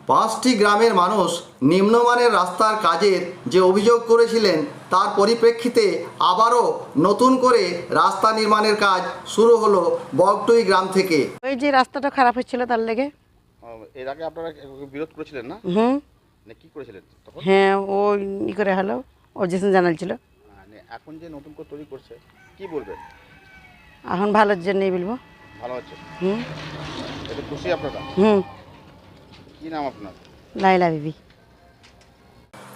5টি গ্রামের মানুষ নিম্নমানের রাস্তার কাজের যে অভিযোগ করেছিলেন তার পরিপ্রেক্ষিতে আবারও নতুন করে রাস্তা নির্মাণের কাজ শুরু হলো বগটুই গ্রাম থেকে। ওই যে রাস্তাটা খারাপ হচ্ছিল তার লেগে। এর আগে আপনারা বিরোধ করেছিলেন না? কি করেছিলেন তখন? হ্যাঁ, ও ই করে হলো অবজেকশন জানাচ্ছিল। এখন যে নতুন করে তৈরি করছে কি বলবেন? এখন ভালোর জন্যই বলবো। ভালো হচ্ছে। এতে খুশি আপনারা? কি নাম আপনার? লাইলা বিবি।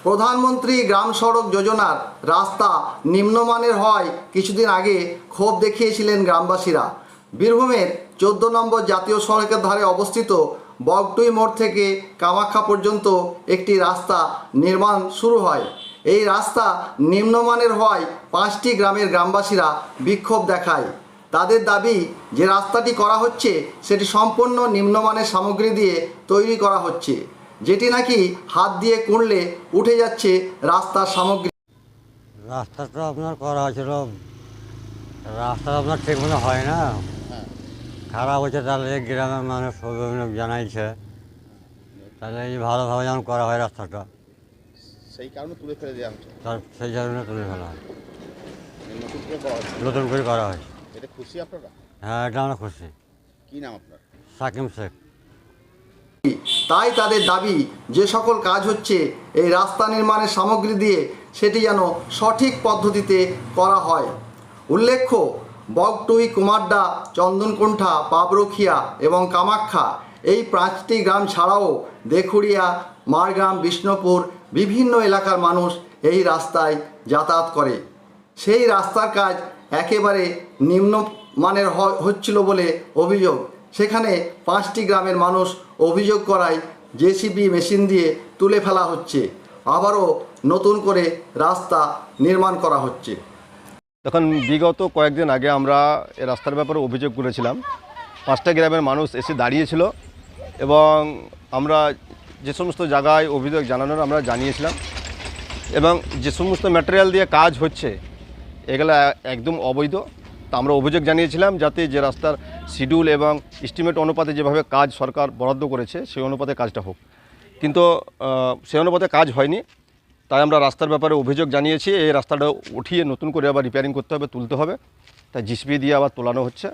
প্রধানমন্ত্রী গ্রাম সড়ক যোজনার রাস্তা নিম্নমানের হয় কিছুদিন আগে ক্ষোভ দেখিয়েছিলেন গ্রামবাসীরা। বীরভূমের 14 নম্বর জাতীয় সড়কের ধারে অবস্থিত বগটুই মোড় থেকে কামাখ্যা পর্যন্ত একটি রাস্তা নির্মাণ শুরু হয়। এই রাস্তা নিম্নমানের হওয়ায় 5টি গ্রামের গ্রামবাসীরা বিক্ষোভ দেখায়। তাদের দাবি যে রাস্তাটি করা হচ্ছে সেটি সম্পূর্ণ নিম্নমানের সামগ্রী দিয়ে তৈরি করা হচ্ছে, যেটি নাকি হাত দিয়ে কুঁড়লে উঠে যাচ্ছে রাস্তার সামগ্রী। রাস্তাটা আপনার করা হয়েছিল, রাস্তা আপনার ঠিক মতো হয় না, খারাপ হচ্ছে। তাহলে গ্রামের মানুষ অভিযোগ জানাইছে, তাহলে এই ভালোভাবে যেমন করা হয় রাস্তাটা, সেই কারণে তুলে ফেলে দেওয়া হচ্ছে। তার সেই কারণে তুলে ফেলা হয়, নতুন করে করা হচ্ছে। নতুন করে করা হয়। এটা খুশি আপনারা? হ্যাঁ, এটা আমরা খুশি। কি নাম আপনার? সাকিম শেখ। তাই তাদের দাবি যে সকল কাজ হচ্ছে এই রাস্তা নির্মাণের সামগ্রী দিয়ে সেটি যেন সঠিক পদ্ধতিতে করা হয়। উল্লেখ্য, বগটুই, কুমারডা, চন্দনকুণ্ঠা, পাবরখিয়া এবং কামাখ্যা এই 5টি গ্রাম ছাড়াও দেখুড়িয়া, মারগ্রাম, বিষ্ণুপুর বিভিন্ন এলাকার মানুষ এই রাস্তায় যাতায়াত করে। সেই রাস্তার কাজ একেবারে নিম্নমানের হচ্ছিল বলে অভিযোগ। সেখানে 5টি গ্রামের মানুষ অভিযোগ করায় জেসিবি মেশিন দিয়ে তুলে ফেলা হচ্ছে, আবারও নতুন করে রাস্তা নির্মাণ করা হচ্ছে। তখন বিগত কয়েকদিন আগে আমরা এই রাস্তার ব্যাপারে অভিযোগ করেছিলাম। 5টা গ্রামের মানুষ এসে দাঁড়িয়েছিল এবং আমরা যে সমস্ত জায়গায় অভিযোগ জানানোর আমরা জানিয়েছিলাম এবং যে সমস্ত ম্যাটেরিয়াল দিয়ে কাজ হচ্ছে এগুলো একদম অবৈধ। তা আমরা অভিযোগ জানিয়েছিলাম যাতে যে রাস্তার শিডিউল এবং এস্টিমেট অনুপাতে যেভাবে কাজ সরকার বরাদ্দ করেছে সেই অনুপাতে কাজটা হোক, কিন্তু সেই অনুপাতে কাজ হয়নি। তাই আমরা রাস্তার ব্যাপারে অভিযোগ জানিয়েছি। এই রাস্তাটা উঠিয়ে নতুন করে আবার রিপেয়ারিং করতে হবে, তুলতে হবে। তাই জিসিবি দিয়ে আবার তোলানো হচ্ছে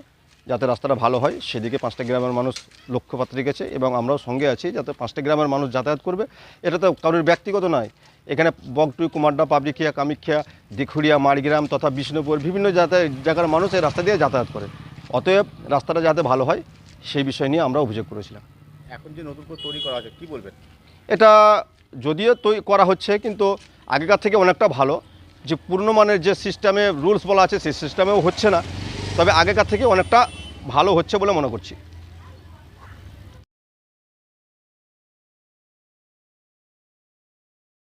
যাতে রাস্তাটা ভালো হয়। সেদিকে 5টা গ্রামের মানুষ লক্ষ্যপাত রেখেছে এবং আমরাও সঙ্গে আছি যাতে 5টা গ্রামের মানুষ যাতায়াত করবে। এটা তো কারোর ব্যক্তিগত নয়, এখানে বগটুই, কুমারডা, পাবরিখিয়া, কামাখ্যা, দিখুড়িয়া, মারগ্রাম তথা বিষ্ণুপুর বিভিন্ন জায়গার মানুষ এই রাস্তা দিয়ে যাতায়াত করে। অতএব রাস্তাটা যাতে ভালো হয় সেই বিষয় নিয়ে আমরা অভিযোগ করেছিলাম। এখন যে নতুন করে তৈরি করা হচ্ছে কি বলবেন? এটা যদিও তৈরি করা হচ্ছে কিন্তু আগেকার থেকে অনেকটা ভালো। যে পূর্ণমানের যে সিস্টেমে রুলস বলা আছে সেই সিস্টেমেও হচ্ছে না, তবে আগেকার থেকে অনেকটা ভালো হচ্ছে বলে মনে করছি।